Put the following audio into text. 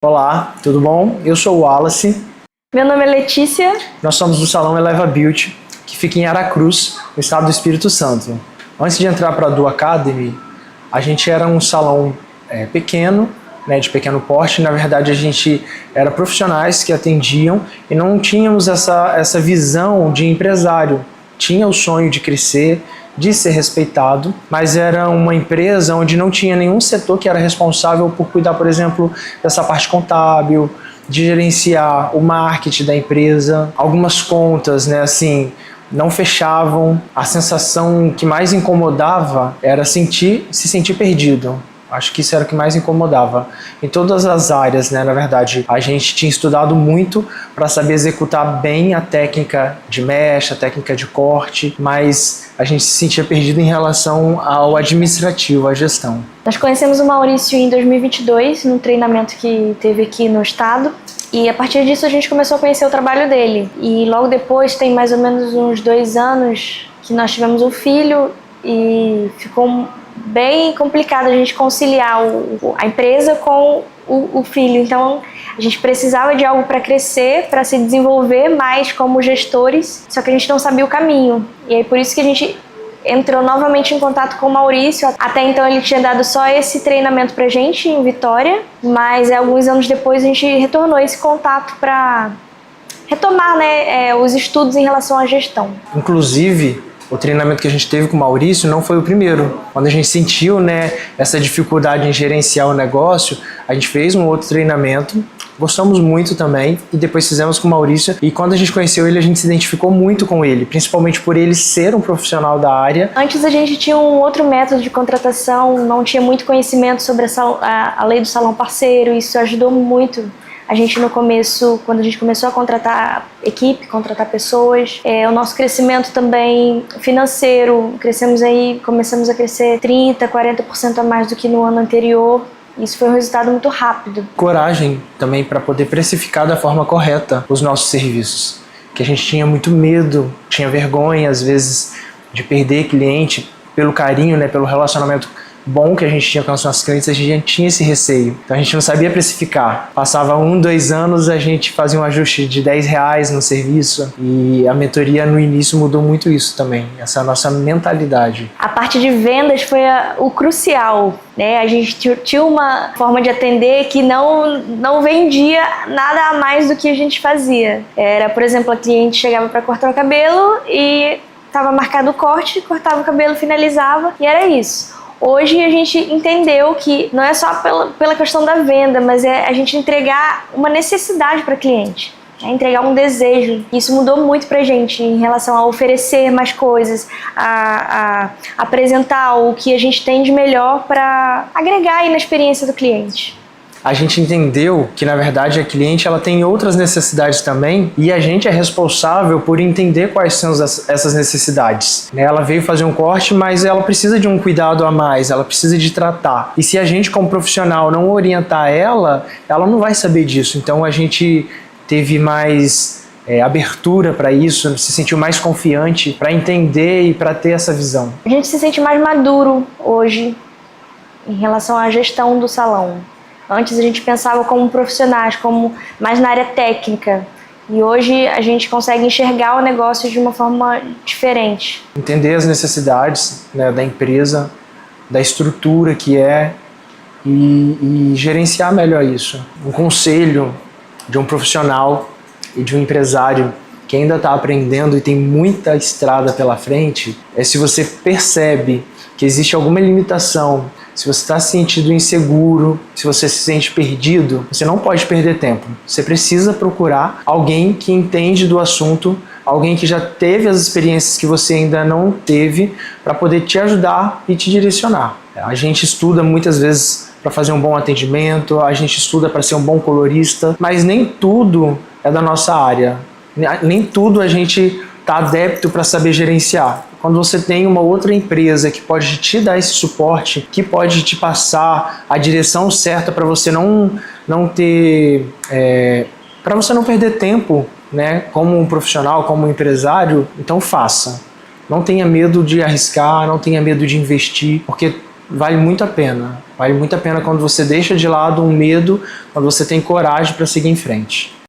Olá, tudo bom? Eu sou o Wallace. Meu nome é Letícia. Nós somos do Salão Eleva Beauty, que fica em Aracruz, no estado do Espírito Santo. Antes de entrar para a Du Academy, a gente era um salão pequeno, de pequeno porte. Na verdade, a gente era profissionais que atendiam e não tínhamos essa visão de empresário. Tinha o sonho de crescer, de ser respeitado, mas era uma empresa onde não tinha nenhum setor que era responsável por cuidar, por exemplo, dessa parte contábil, de gerenciar o marketing da empresa. Algumas contas, não fechavam. A sensação que mais incomodava era se sentir perdido. Acho que isso era o que mais incomodava. Em todas as áreas, na verdade, a gente tinha estudado muito para saber executar bem a técnica de mecha, a técnica de corte, mas a gente se sentia perdido em relação ao administrativo, à gestão. Nós conhecemos o Maurício em 2022, num treinamento que teve aqui no estado. E a partir disso a gente começou a conhecer o trabalho dele. E logo depois, tem mais ou menos uns 2 anos, que nós tivemos um filho e ficou bem complicado a gente conciliar a empresa com o filho. Então a gente precisava de algo para crescer, para se desenvolver mais como gestores, só que a gente não sabia o caminho. E aí por isso que a gente entrou novamente em contato com o Maurício. Até então ele tinha dado só esse treinamento pra gente em Vitória, mas alguns anos depois a gente retornou esse contato para retomar os estudos em relação à gestão. Inclusive, o treinamento que a gente teve com o Maurício não foi o primeiro. Quando a gente sentiu essa dificuldade em gerenciar o negócio, a gente fez um outro treinamento, gostamos muito também, e depois fizemos com o Maurício. E quando a gente conheceu ele, a gente se identificou muito com ele, principalmente por ele ser um profissional da área. Antes a gente tinha um outro método de contratação, não tinha muito conhecimento sobre a lei do salão parceiro, isso ajudou muito. A gente no começo, quando a gente começou a contratar equipe, contratar pessoas, o nosso crescimento também financeiro, começamos a crescer 30%, 40% a mais do que no ano anterior. Isso foi um resultado muito rápido. Coragem também para poder precificar da forma correta os nossos serviços, que a gente tinha muito medo, tinha vergonha às vezes de perder cliente pelo carinho, pelo relacionamento bom que a gente tinha com os nossos clientes. A gente tinha esse receio, então a gente não sabia precificar. Passava 1, 2 anos, a gente fazia um ajuste de R$10 no serviço, e a mentoria no início mudou muito isso também, essa nossa mentalidade. A parte de vendas foi o crucial, A gente tinha uma forma de atender que não vendia nada a mais do que a gente fazia. Era, por exemplo, a cliente chegava para cortar o cabelo e estava marcado o corte, cortava o cabelo, finalizava, e era isso. Hoje a gente entendeu que não é só pela questão da venda, mas é a gente entregar uma necessidade para o cliente, entregar um desejo. Isso mudou muito para a gente em relação a oferecer mais coisas, a apresentar o que a gente tem de melhor para agregar aí na experiência do cliente. A gente entendeu que, na verdade, a cliente ela tem outras necessidades também, e a gente é responsável por entender quais são essas necessidades. Ela veio fazer um corte, mas ela precisa de um cuidado a mais, ela precisa de tratar. E se a gente, como profissional, não orientar ela não vai saber disso. Então a gente teve mais abertura para isso, se sentiu mais confiante para entender e para ter essa visão. A gente se sente mais maduro hoje em relação à gestão do salão. Antes a gente pensava como profissionais, mais na área técnica. E hoje a gente consegue enxergar o negócio de uma forma diferente. Entender as necessidades da empresa, da estrutura que é, e gerenciar melhor isso. Um conselho de um profissional e de um empresário que ainda está aprendendo e tem muita estrada pela frente, se você percebe que existe alguma limitação, se você está se sentindo inseguro, se você se sente perdido, você não pode perder tempo. Você precisa procurar alguém que entende do assunto, alguém que já teve as experiências que você ainda não teve, para poder te ajudar e te direcionar. A gente estuda muitas vezes para fazer um bom atendimento, a gente estuda para ser um bom colorista, mas nem tudo é da nossa área. Nem tudo a gente está adepto para saber gerenciar. Quando você tem uma outra empresa que pode te dar esse suporte, que pode te passar a direção certa para você não ter, para você não perder tempo, como um profissional, como um empresário, então faça. Não tenha medo de arriscar, não tenha medo de investir, porque vale muito a pena. Vale muito a pena quando você deixa de lado um medo, quando você tem coragem para seguir em frente.